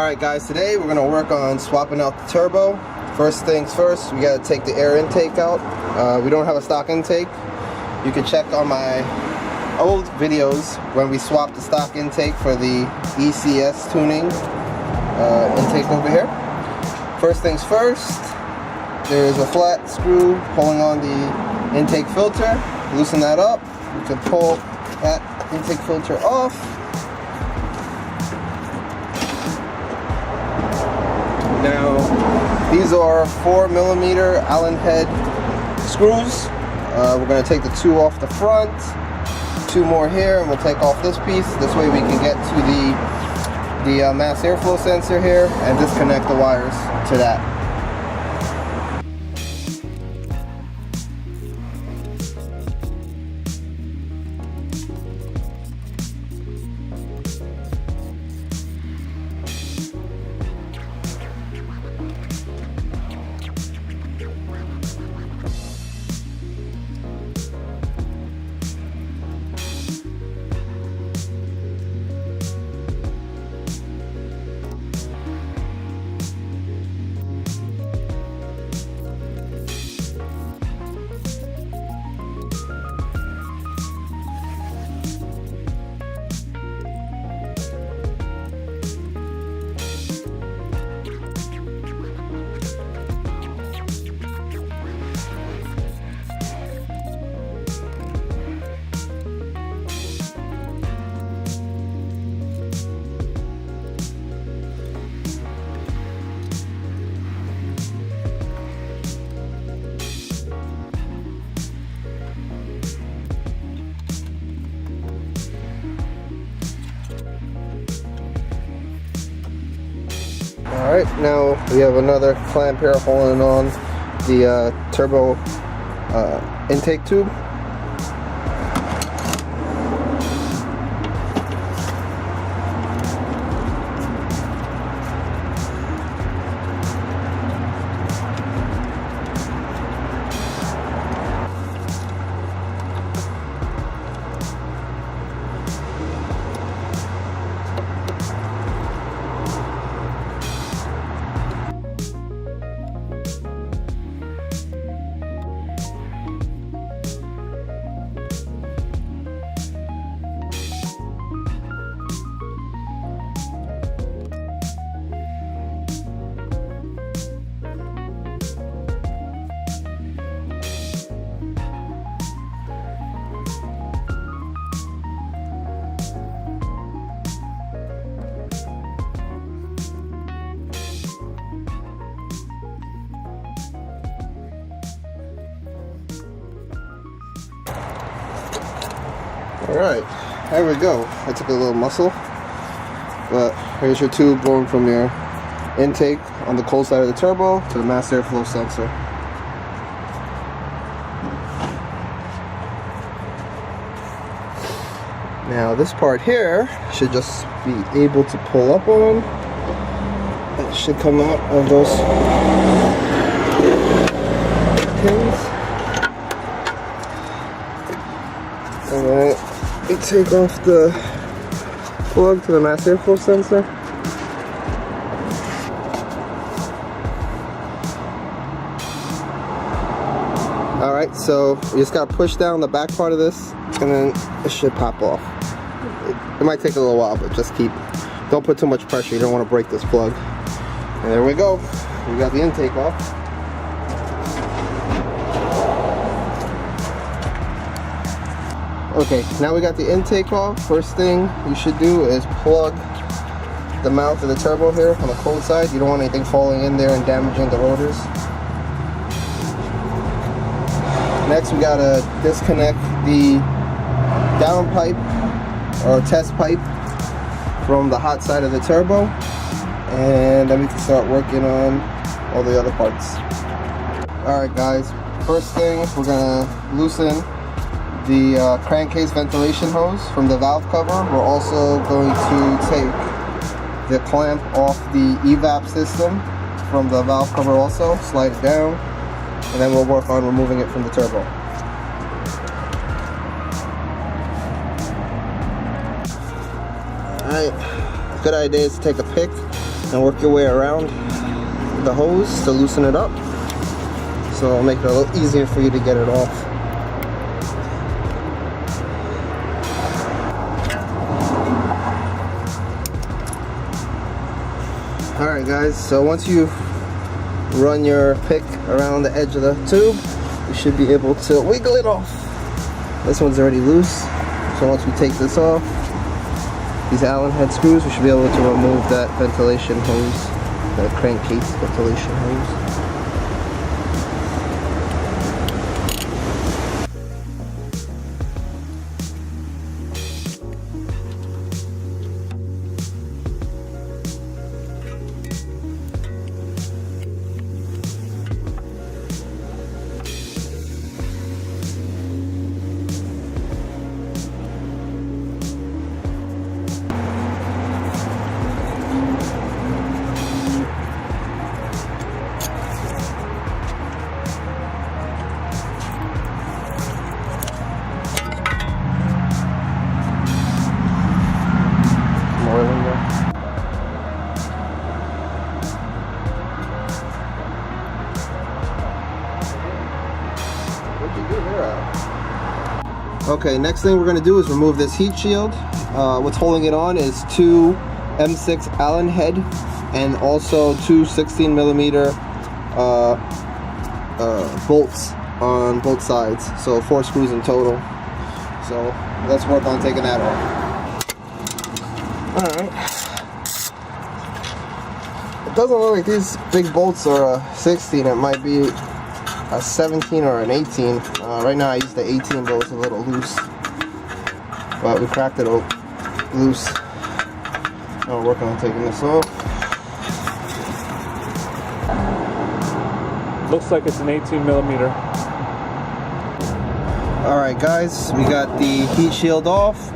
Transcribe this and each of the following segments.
Alright guys, today we're going to work on swapping out the turbo. First things first, we got to take the air intake out. We don't have a stock intake. You can check on my old videos when we swapped the stock intake for the ECS tuning intake over here. First things first, there's a flat screw pulling on the intake filter. Loosen that up. We can pull that intake filter off. Now, these are 4mm Allen head screws. We're going to take the two off the front, two more here, and we'll take off this piece. This way we can get to the mass airflow sensor here and disconnect the wires to that. Alright, now we have another clamp here holding on the turbo intake tube. Alright, there we go. I took a little muscle, but here's your tube going from your intake on the cold side of the turbo to the mass airflow sensor. Now this part here should just be able to pull up on. It should come out of those pins. Alright, we take off the plug to the mass airflow sensor. Alright, so you just gotta push down the back part of this and then it should pop off. It might take a little while, but just don't put too much pressure. You don't want to break this plug. And there we go. We got the intake off. Okay, now we got the intake off. First thing you should do is plug the mount of the turbo here on the cold side. You don't want anything falling in there and damaging the rotors. Next, we gotta disconnect the down pipe or test pipe from the hot side of the turbo, and then we can start working on all the other parts. Alright guys, first thing we're gonna loosen the crankcase ventilation hose from the valve cover. We're also going to take the clamp off the evap system from the valve cover also, slide it down, and then we'll work on removing it from the turbo. Alright, good idea is to take a pick and work your way around the hose to loosen it up. So it'll make it a little easier for you to get it off. Alright guys, so once you run your pick around the edge of the tube, you should be able to wiggle it off. This one's already loose, so once we take this off, these Allen head screws, we should be able to remove that ventilation hose, that crankcase ventilation hose. Okay, next thing we're going to do is remove this heat shield. What's holding it on is two M6 Allen head and also two 16mm bolts on both sides. So 4 screws in total. So let's work on taking that off. Alright. It doesn't look like these big bolts are a 16. It might be a 17 or an 18. Right now I use the 18, but it's a little loose. But we cracked it loose. Now we're working on taking this off. Looks like it's an 18mm. Alright guys, we got the heat shield off.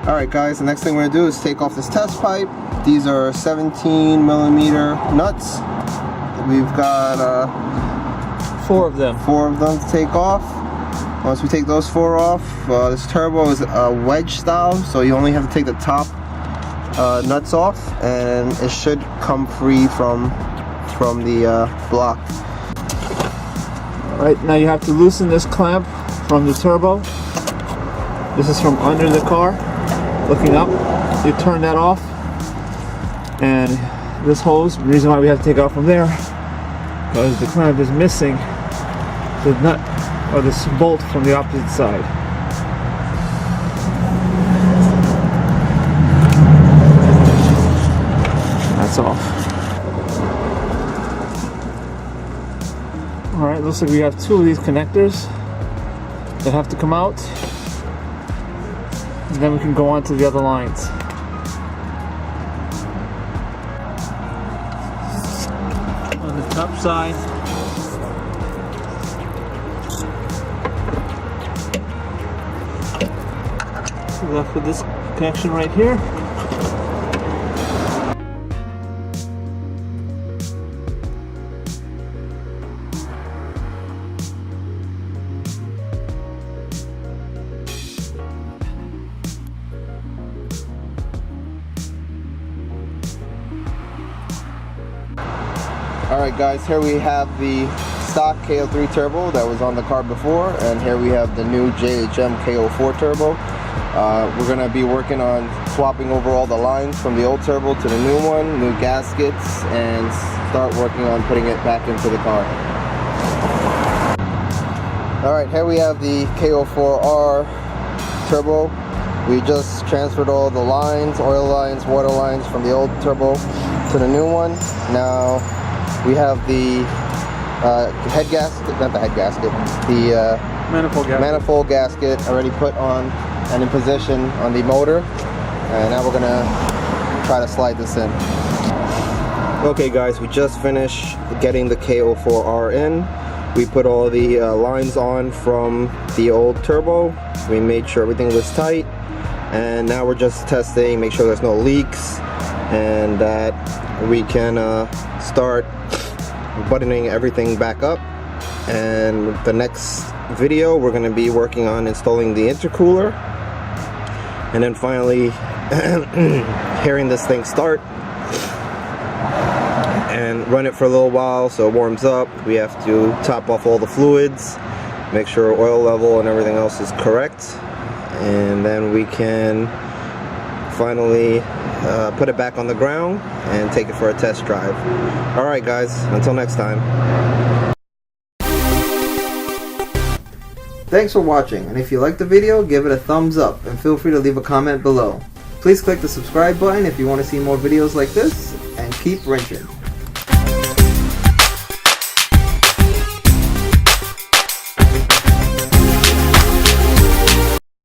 Alright guys, the next thing we're going to do is take off this test pipe. These are 17mm nuts. We've got 4 of them. 4 of them to take off. Once we take those 4 off, this turbo is a wedge style, so you only have to take the top nuts off, and it should come free from the block. Alright, now you have to loosen this clamp from the turbo. This is from under the car, looking up. You turn that off, and this hose, the reason why we have to take it off from there, because the clamp is missing the nut or this bolt from the opposite side. That's off. Alright, looks like we have 2 of these connectors that have to come out, and then we can go on to the other lines. On the top side, we're left with this connection right here. Alright guys, here we have the stock K03 turbo that was on the car before, and here we have the new JHM K04 turbo. We're going to be working on swapping over all the lines from the old turbo to the new one, new gaskets, and start working on putting it back into the car. Alright, here we have the K04R turbo. We just transferred all the lines, oil lines, water lines from the old turbo to the new one. Now we have the head gasket, not the head gasket, the manifold gasket already put on and in position on the motor, and now we're gonna try to slide this in. Okay guys, we just finished getting the K04R in. We put all the lines on from the old turbo. We made sure everything was tight, and now we're just testing, make sure there's no leaks, and that we can start buttoning everything back up. And the next video we're going to be working on installing the intercooler, And then finally hearing this thing start and run it for a little while so it warms up. We have to top off all the fluids, make sure oil level and everything else is correct, and then we can finally put it back on the ground and take it for a test drive. Alright guys, until next time. Thanks for watching, and if you liked the video, give it a thumbs up and feel free to leave a comment below. Please click the subscribe button if you want to see more videos like this, and keep wrenching.